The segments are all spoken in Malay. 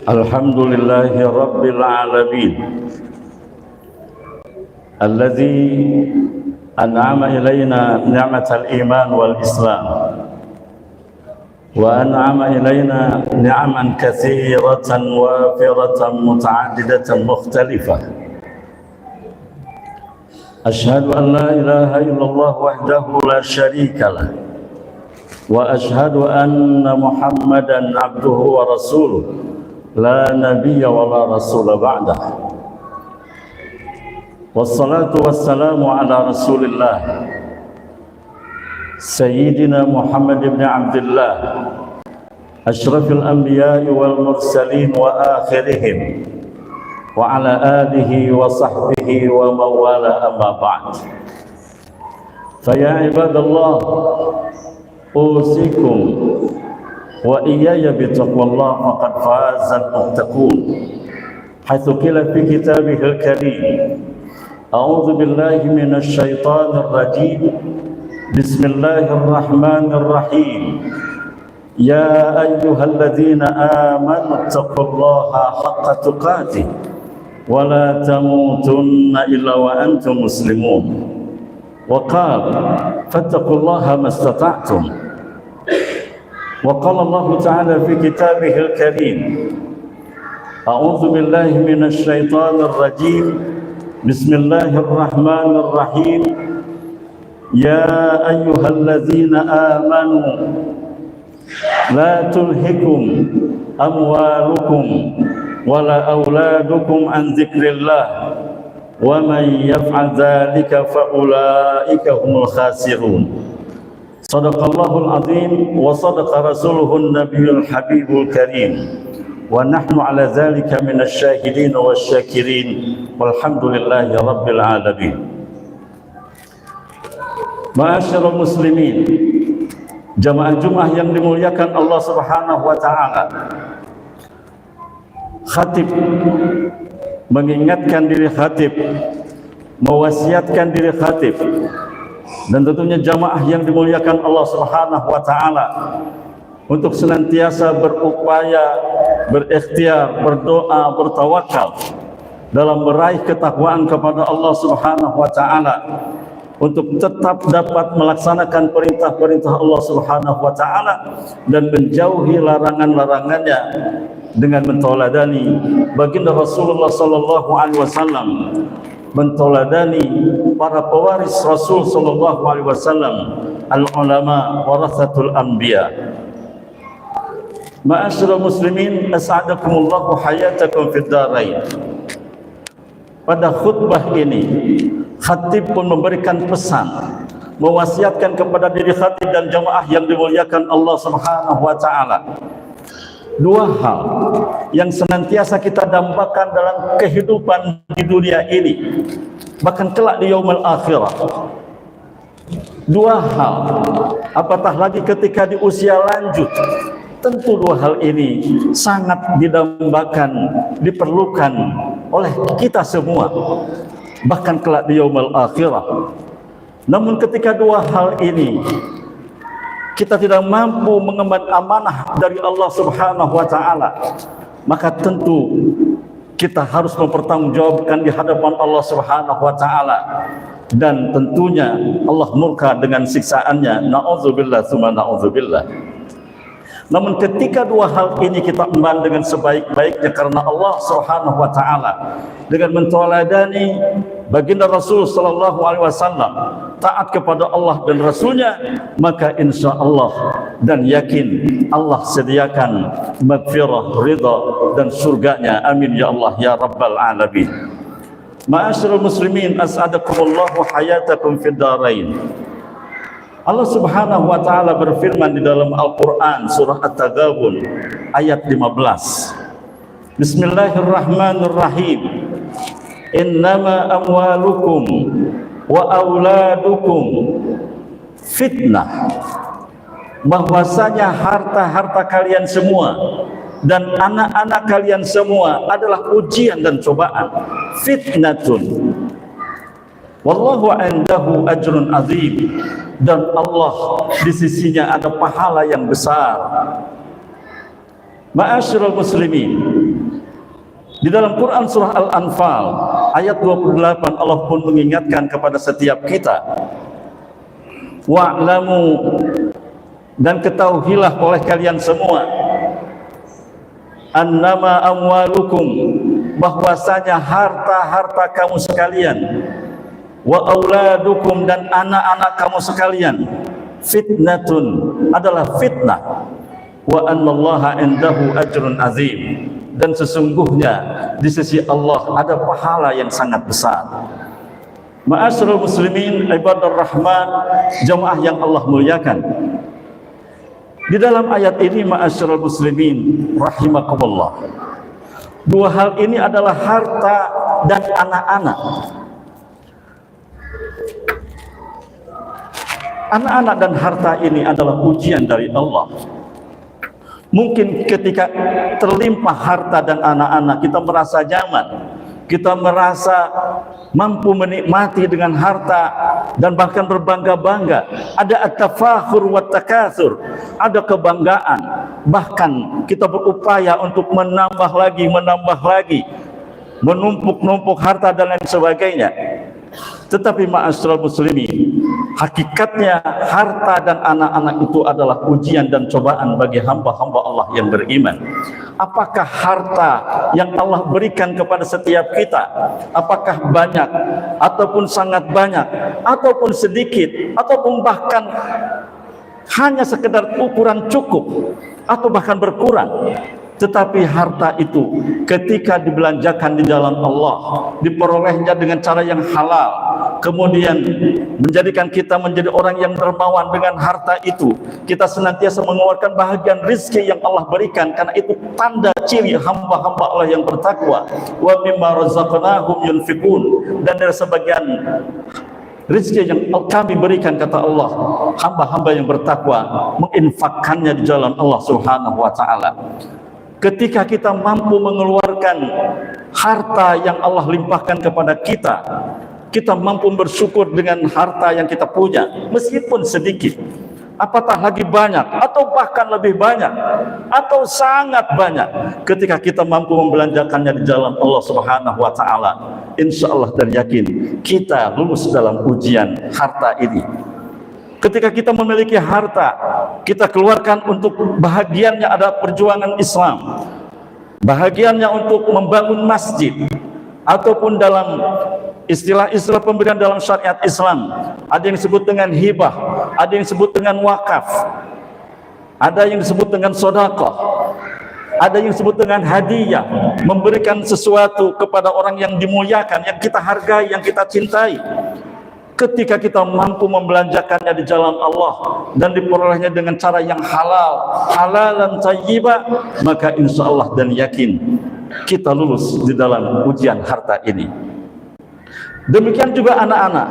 Alhamdulillahi Rabbil Alamin Alladhi an'ama ilayna ni'matal iman wal islam wa an'ama ilayna ni'aman katsiratan wafiratan muta'addidatan mukhtalifah. Ashhadu an la ilaha illallah wahdahu la syarika lah wa ashhadu anna Muhammadan abduhu wa rasuluh la nabiyya wa la rasula ba'dah. Wassalatu wassalamu ala rasulillah Sayyidina Muhammad ibn Abdullah ashrafil anbiya'i wal mursalin wa akhirihim wa ala alihi wa sahbihi wa mawala amma ba'd. Faya ibadallah usikum wa iyaya bitaqwallah faqad fazal muttaqun haitsu qila fi kitabihil karim a'udzu billahi minasy syaithanir rajim bismillahirrahmanirrahim ya ayyuhalladzina amanu taqullaha haqqa tuqatih wa la tamutunna illa wa antum muslimun wa qala fattaqullaha mastata'tum. وقال الله تعالى في كتابه الكريم أعوذ بالله من الشيطان الرجيم بسم الله الرحمن الرحيم يا أيها الذين آمنوا لا تلهكم أموالكم ولا أولادكم عن ذكر الله ومن يفعل ذلك فأولئك هم الخاسرون. Sadaqallahul azim wa sadaqa rasuluhun nabiyul habibul karim wa nahnu ala dhalika minasy syahidin wasyakirin walhamdulillahi rabbil alamin. Ma'asyiral muslimin, jamaah Jumat yang dimuliakan Allah Subhanahu wa taala. Khatib mengingatkan diri khatib, mewasiatkan diri khatib, dan tentunya jamaah yang dimuliakan Allah Subhanahu wa taala untuk senantiasa berupaya, berikhtiar, berdoa, bertawakal dalam meraih ketakwaan kepada Allah Subhanahu wa taala untuk tetap dapat melaksanakan perintah-perintah Allah Subhanahu wa taala dan menjauhi larangan-larangannya dengan mentauladani baginda Rasulullah sallallahu alaihi wasallam, mentauladani para pewaris Rasul sallallahu alaihi wasallam, al-ulama warathatul anbiya. Ma'asyiral muslimin, as'adakumullahu hayatakum fid dharain. Pada khutbah ini khatib pun memberikan pesan, mewasiatkan kepada diri khatib dan jamaah yang dimuliakan Allah Subhanahu wa taala. Dua hal yang senantiasa kita dambakan dalam kehidupan di dunia ini, bahkan kelak di yaumul akhirah. Dua hal, apatah lagi ketika di usia lanjut. Tentu dua hal ini sangat didambakan, diperlukan oleh kita semua, bahkan kelak di yaumul akhirah. Namun ketika dua hal ini kita tidak mampu mengemban amanah dari Allah Subhanahu wa taala, maka tentu kita harus mempertanggungjawabkan di hadapan Allah Subhanahu wa taala, dan tentunya Allah murka dengan siksaannya. Na'udzubillah tsumma na'udzubillah. Namun ketika dua hal ini kita emban dengan sebaik-baiknya karena Allah Subhanahu wa taala, dengan mentauladani baginda Rasul sallallahu alaihi wasallam, taat kepada Allah dan Rasulnya, maka insya Allah dan yakin Allah sediakan maghfirah, ridha dan surganya. Amin ya Allah ya rabbal alamin. Ma'asyiral muslimin, as'adakumullahu hayatakum fid dharain. Allah Subhanahu wa taala berfirman di dalam Al-Qur'an surah At-Taghabun ayat 15. Bismillahirrahmanirrahim. Innama amwalukum wa auladukum fitnah. Bahwasanya harta-harta kalian semua dan anak-anak kalian semua adalah ujian dan cobaan. Fitnatun. Wallahu indahu ajrun azim. Dan Allah di sisinya ada pahala yang besar. Ma'asyiral muslimin, Di dalam Quran surah Al-Anfal ayat 28 Allah pun mengingatkan kepada setiap kita, wa'lamu, dan ketahuilah oleh kalian semua, annama amwalukum, bahwasanya harta-harta kamu sekalian, wa auladukum, dan anak-anak kamu sekalian, fitnatun, adalah fitnah, wa annallaha indahu ajrun azim, dan sesungguhnya di sisi Allah ada pahala yang sangat besar. Ma'asyiral muslimin, ibadur rahman, jamaah yang Allah muliakan, di dalam ayat ini ma'asyiral muslimin rahimakumullah, dua hal ini adalah harta dan anak-anak. Anak-anak dan harta ini adalah ujian dari Allah. Mungkin ketika terlimpah harta dan anak-anak, kita merasa nyaman, kita merasa mampu menikmati dengan harta dan bahkan berbangga-bangga. Ada at-tafakhur wa takatsur, ada kebanggaan, bahkan kita berupaya untuk menambah lagi, menumpuk-numpuk harta dan lain sebagainya. Tetapi ma'asyiral muslimin, hakikatnya harta dan anak-anak itu adalah ujian dan cobaan bagi hamba-hamba Allah yang beriman. Apakah harta yang Allah berikan kepada setiap kita, apakah banyak ataupun sangat banyak, ataupun sedikit, ataupun bahkan hanya sekedar ukuran cukup, atau bahkan berkurang, tetapi harta itu ketika dibelanjakan di jalan Allah, diperolehnya dengan cara yang halal, kemudian menjadikan kita menjadi orang yang dermawan dengan harta itu, kita senantiasa mengeluarkan bahagian rizki yang Allah berikan, karena itu tanda ciri hamba-hamba Allah yang bertakwa. Wa mimma razaqnahum yunfiqun, dan dari sebagian rizki yang kami berikan, kata Allah, hamba-hamba yang bertakwa menginfakkannya di jalan Allah Subhanahu wa ta'ala. Ketika kita mampu mengeluarkan harta yang Allah limpahkan kepada kita, kita mampu bersyukur dengan harta yang kita punya, meskipun sedikit, apatah lagi banyak, atau bahkan lebih banyak, atau sangat banyak. Ketika kita mampu membelanjakannya di jalan Allah Subhanahu wa ta'ala, insya Allah dan yakin kita lulus dalam ujian harta ini. Ketika kita memiliki harta, kita keluarkan untuk bahagiannya ada perjuangan Islam, bahagiannya untuk membangun masjid, ataupun dalam istilah-istilah pemberian dalam syariat Islam, ada yang disebut dengan hibah, ada yang disebut dengan wakaf, ada yang disebut dengan sedekah, ada yang disebut dengan hadiah, memberikan sesuatu kepada orang yang dimuliakan, yang kita hargai, yang kita cintai. Ketika kita mampu membelanjakannya di jalan Allah dan diperolehnya dengan cara yang halal, halalan thayyibah, maka insya Allah dan yakin kita lulus di dalam ujian harta ini. Demikian juga anak-anak.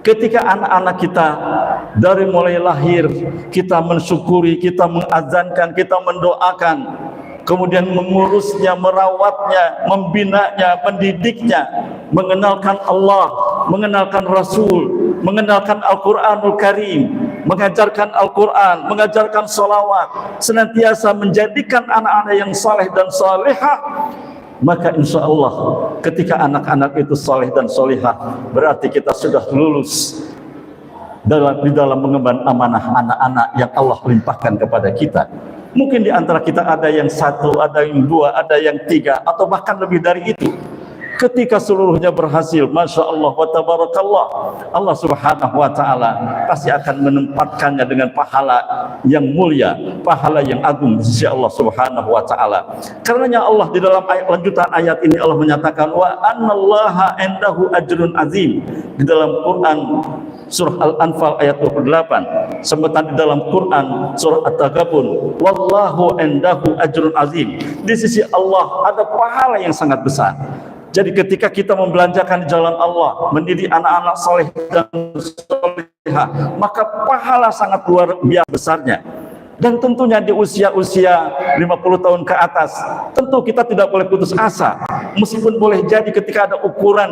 Ketika anak-anak kita dari mulai lahir, kita mensyukuri, kita mengazankan, kita mendoakan, kemudian mengurusnya, merawatnya, membinanya, mendidiknya, mengenalkan Allah, mengenalkan Rasul, mengenalkan Al-Quranul Karim, mengajarkan Al-Quran, mengajarkan salawat, senantiasa menjadikan anak-anak yang saleh dan salihah, maka insya Allah ketika anak-anak itu saleh dan salihah, berarti kita sudah lulus di dalam mengemban amanah anak-anak yang Allah limpahkan kepada kita. Mungkin di antara kita ada yang satu, ada yang dua, ada yang tiga, atau bahkan lebih dari itu. Ketika seluruhnya berhasil, Masya Allah wa tabarakallah, Allah Subhanahu wa ta'ala pasti akan menempatkannya dengan pahala yang mulia, pahala yang agung di sisi Allah Subhanahu wa ta'ala. Karenanya Allah di dalam lanjutan ayat ini Allah menyatakan wa annallaha indahu ajrun azim. Di dalam Quran surah Al-Anfal ayat 28, sementara di dalam Quran surah At-Taghabun, wallahu indahu ajrun azim. Di sisi Allah ada pahala yang sangat besar. Jadi ketika kita membelanjakan di jalan Allah, mendidik anak-anak soleh dan solehah, maka pahala sangat luar biasa besarnya. Dan tentunya di usia-usia 50 tahun ke atas, tentu kita tidak boleh putus asa. Meskipun boleh jadi ketika ada ukuran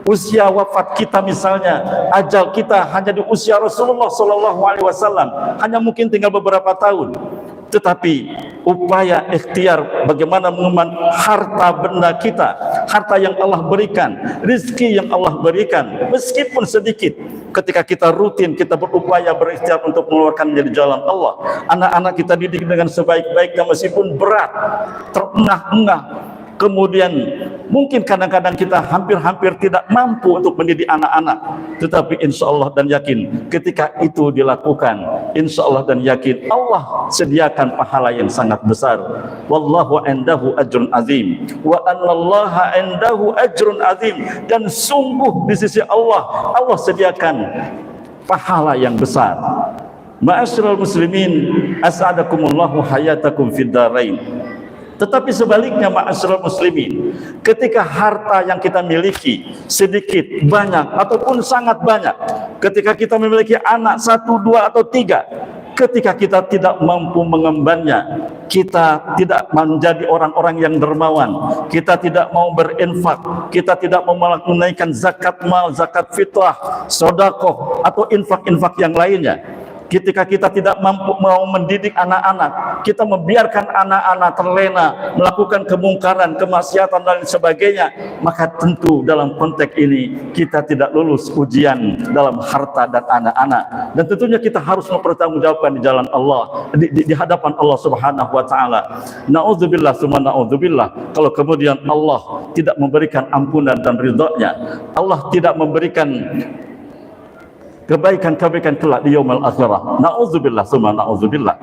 usia wafat kita, misalnya ajal kita hanya di usia Rasulullah SAW, hanya mungkin tinggal beberapa tahun. tetapi upaya ikhtiar bagaimana mengemban harta benda kita, harta yang Allah berikan, rezeki yang Allah berikan, meskipun sedikit. Ketika kita rutin, kita berupaya berikhtiar untuk mengeluarkan dari jalan Allah. Anak-anak kita didik dengan sebaik-baiknya meskipun berat, terengah-engah. Kemudian mungkin kadang-kadang kita hampir-hampir tidak mampu untuk mendidik anak-anak, tetapi insya Allah dan yakin ketika itu dilakukan, insya Allah dan yakin Allah sediakan pahala yang sangat besar. Wallahu indahu ajrun azim wa annallaha indahu ajrun azim, dan sungguh di sisi Allah, Allah sediakan pahala yang besar. Ma'asyiral muslimin, as'adakumullahu hayatakum fid darain. Tetapi sebaliknya, ma'asyiral muslimin, ketika harta yang kita miliki sedikit, banyak, ataupun sangat banyak, ketika kita memiliki anak 1, 2, atau 3, ketika kita tidak mampu mengembannya, kita tidak menjadi orang-orang yang dermawan, kita tidak mau berinfak, kita tidak mau menunaikan zakat mal, zakat fitrah, sedekah, atau infak-infak yang lainnya. Ketika kita tidak mampu mau mendidik anak-anak, kita membiarkan anak-anak terlena melakukan kemungkaran, kemaksiatan dan sebagainya, maka tentu dalam konteks ini kita tidak lulus ujian dalam harta dan anak-anak. Dan tentunya kita harus mempertanggungjawabkan di jalan Allah, di hadapan Allah Subhanahu wa taala. Nauzubillah summa nauzubillah, kalau kemudian Allah tidak memberikan ampunan dan ridha-Nya, Allah tidak memberikan kebaikan-kebaikan kelak di yaumul akhirah. Nauzubillah summa nauzubillah.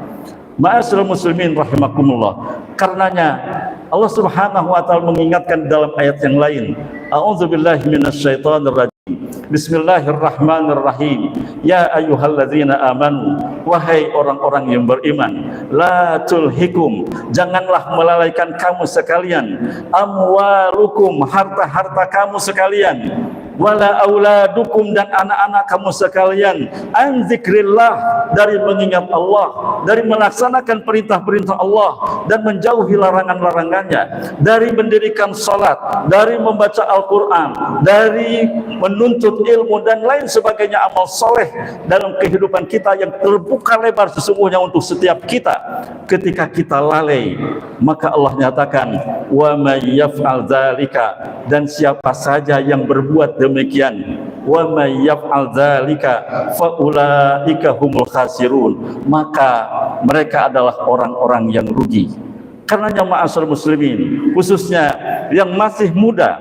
Ma'asyiral muslimin rahimakumullah. Karenanya Allah Subhanahu wa taala mengingatkan dalam ayat yang lain, a'udzubillahi minasyaitonir rajim. Bismillahirrahmanirrahim. Ya ayyuhalladzina amanu, wahai orang-orang yang beriman, la tulhikum, janganlah melalaikan kamu sekalian, amwalukum, harta-harta kamu sekalian, wala auladukum, dan anak-anak kamu sekalian, an zikrillah, dari mengingat Allah, dari melaksanakan perintah-perintah Allah dan menjauhi larangan-larangannya, dari mendirikan salat, dari membaca Al-Quran, dari menuntut ilmu dan lain sebagainya amal soleh dalam kehidupan kita yang terbuka lebar sesungguhnya untuk setiap kita. Ketika kita lalai, maka Allah nyatakan, wa may yaf'al dzalika, dan siapa saja yang berbuat demikian, wa may yaf'al dzalika fa ulaika humul khasirun, maka mereka adalah orang-orang yang rugi. Karenanya ma'asyiral muslimin, khususnya yang masih muda,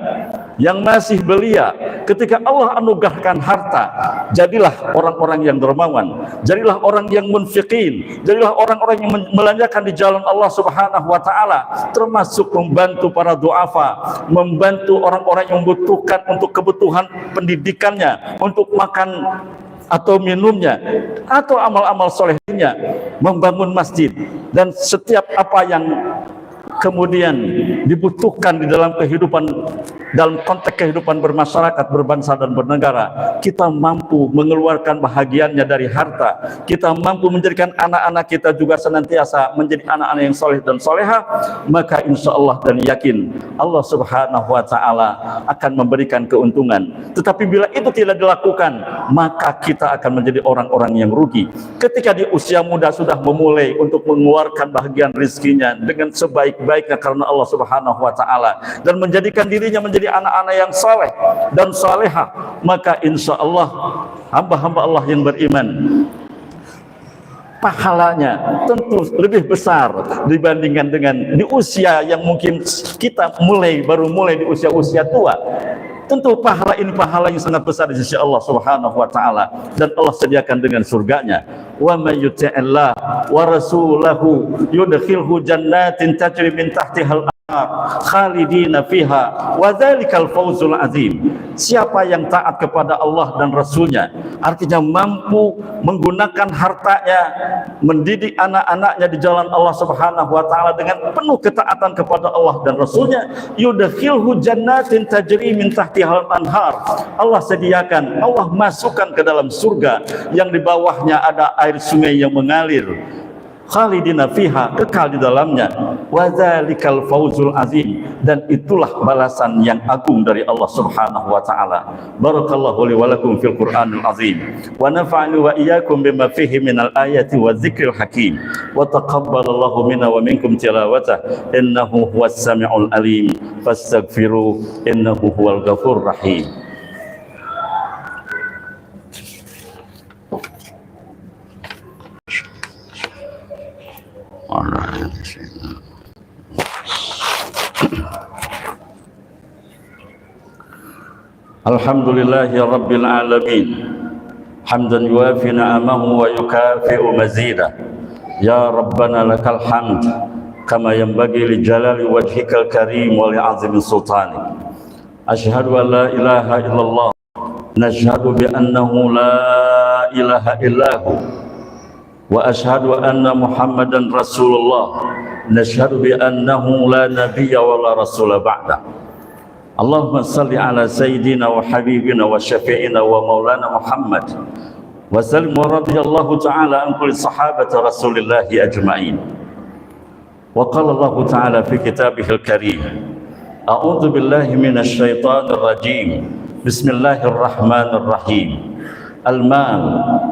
yang masih belia, ketika Allah anugerahkan harta, jadilah orang-orang yang dermawan, jadilah orang yang munfiqin, jadilah orang-orang yang melanjakan di jalan Allah Subhanahu wa taala, termasuk membantu para duafa, membantu orang-orang yang membutuhkan untuk kebutuhan pendidikannya, untuk makan atau minumnya, atau amal-amal solehnya, membangun masjid, dan setiap apa yang kemudian dibutuhkan di dalam kehidupan, dalam konteks kehidupan bermasyarakat, berbangsa dan bernegara. Kita mampu mengeluarkan bahagiannya dari harta, kita mampu menjadikan anak-anak kita juga senantiasa menjadi anak-anak yang soleh dan soleha, maka insya Allah dan yakin Allah Subhanahu wa taala akan memberikan keuntungan. Tetapi bila itu tidak dilakukan, maka kita akan menjadi orang-orang yang rugi. Ketika di usia muda sudah memulai untuk mengeluarkan bahagian rezekinya dengan sebaik-baiknya karena Allah Subhanahu wa taala, dan menjadikan dirinya menjadi anak-anak yang saleh dan salehah, maka insya Allah hamba-hamba Allah yang beriman, pahalanya tentu lebih besar dibandingkan dengan di usia yang mungkin kita baru mulai di usia-usia tua. Tentu pahala ini pahala yang sangat besar di sisi Allah Subhanahu wa taala, dan Allah sediakan dengan surganya. Wa may yuti'illah wa rasulahu yudkhilhu jannatin tajri min tahtihal khalidina fiha wa dzalikal fawzul azim. Siapa yang taat kepada Allah dan Rasulnya, artinya mampu menggunakan hartanya, mendidik anak-anaknya di jalan Allah Subhanahu wa taala dengan penuh ketaatan kepada Allah dan Rasulnya, yudkhilhu jannatin tajri min tahtihal anhar, Allah sediakan, Allah masukkan ke dalam surga yang di bawahnya ada air sungai yang mengalir, khalidina fiha, kekal di dalamnya, wa dzalikal fawzul azim, dan itulah balasan yang agung dari Allah Subhanahu wa taala. Barakallahu li wa lakum fil Qur'anil azim, wa nafa'ani wa iyyakum bima fihi minal ayati wa dzikril hakim, wa taqabbalallahu minna wa minkum tilawatah, innahu huwas samiul alim, fastaghfiru innahu huwal ghafurur rahim. Alhamdulillahi rabbil alamin, hamdan yuwafi ni'amahu wa yukafi'u mazidah. Ya Rabbana lakal hamd kama yanbaghi li jalali wajhikal karim wa li 'azimi sultani. Asyhadu an la ilaha illallah, nashhadu bi annahu la ilaha illahu, wa asyhadu anna Muhammadan Rasulullah, nashhadu bi annahu la nabiyya wa la rasula ba'da. Allahumma salli ala sayyidina wa habibina wa syafi'ina wa maulana Muhammad wa sallim wa radiyallahu ta'ala an kulli sahabati Rasulillahi ajma'in. Wa qala Allah ta'ala fi kitabihil karim, a'udzu billahi minasy syaithanir rajim, bismillahir rahim. Al-mal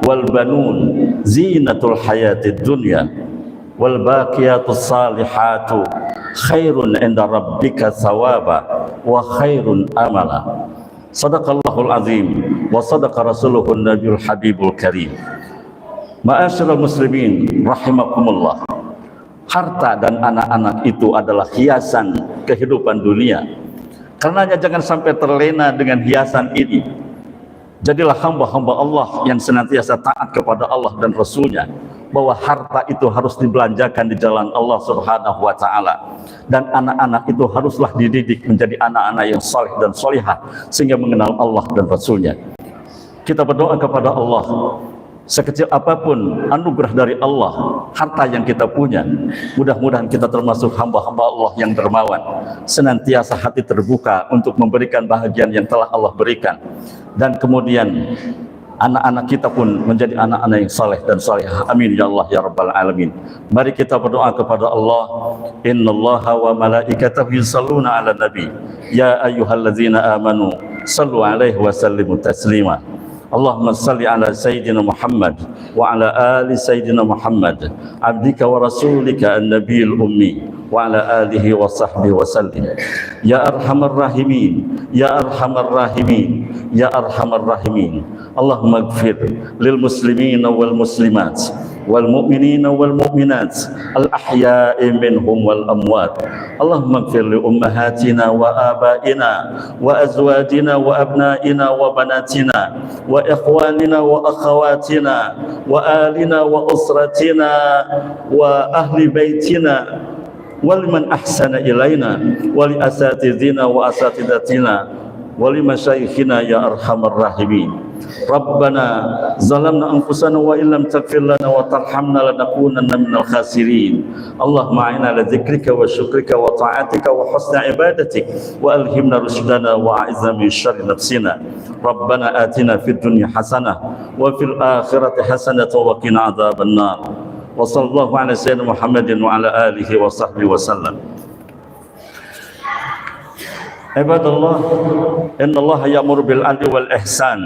wal banun zinatul hayatid dunya wal baqiyatus salihatu khairun inda rabbika thawaba wa khairun amala. Sadaqallahul azim wa sadaqa rasuluhun nabiyul habibul karim. Ma'asyiral muslimin rahimakumullah, harta dan anak-anak itu adalah hiasan kehidupan dunia. Karenanya jangan sampai terlena dengan hiasan ini. Jadilah hamba-hamba Allah yang senantiasa taat kepada Allah dan Rasulnya, bahwa harta itu harus dibelanjakan di jalan Allah Subhanahu wa ta'ala, dan anak-anak itu haruslah dididik menjadi anak-anak yang saleh dan solihah sehingga mengenal Allah dan Rasulnya. Kita berdoa kepada Allah, sekecil apapun anugerah dari Allah, harta yang kita punya, mudah-mudahan kita termasuk hamba-hamba Allah yang dermawan, senantiasa hati terbuka untuk memberikan bahagian yang telah Allah berikan, dan kemudian anak-anak kita pun menjadi anak-anak yang saleh dan salihah. Amin ya Allah ya rabbal alamin. Mari kita berdoa kepada Allah. Innallaha wa malaikatahu yusholluna 'alan nabi, ya ayyuhalladzina amanu shallu 'alaihi wa sallimu taslima. Allahumma salli ala Sayyidina Muhammad wa ala ali Sayyidina Muhammad, abdika wa rasulika an-nabiyil ummi, wa ala alihi wa sahbihi wa sallim. Ya arhamar rahimin, ya arhamar rahimin, ya arhamar rahimin. Allahumma ighfir lil muslimina wal muslimat wal mu'minina wal mu'minat al ahya'i minhum wal amwat. Allahumma ighfir li ummahatina wa abaina wa azwajina wa abnaina wa banatina wa ikhwanina wa akhawatina wa alina wa usratina wa ahli baitina wa liman ahsana ilaina wa li asatidina wa asatidatina wa li masyayikhina ya arhamar rahimin. Rabbana zalamna anfusana wa illam taghfir lana wa tarhamna lanakunanna minal khasirin. Allahumma a'inna ala dzikrika wa syukrika wa ta'atika wa husni ibadatik wa alhimna rushdana wa a'izna min syarri nafsina. Rabbana atina fid dunya hasanah wa fil akhirati hasanah wa qina adzaban nar. Wa sallallahu ala sayyidina Muhammadin wa ala alihi wa sahbihi wa sallam. Ibadallah, innallaha ya'muru bil 'adli wal ihsan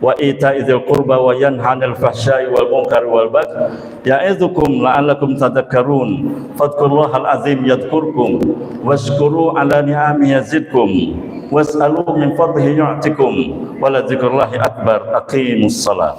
wa ita'i dzil qurba wa yanha 'anil fahsya'i wal munkari wal baghi ya'idzukum la'allakum tadhakkarun. Fadhkurullahal azim yadhkurkum washkuru 'ala ni'amihi yazidkum was'alu min fadlihi yu'tikum wa la dzikrullahi akbar. Aqimus shalah.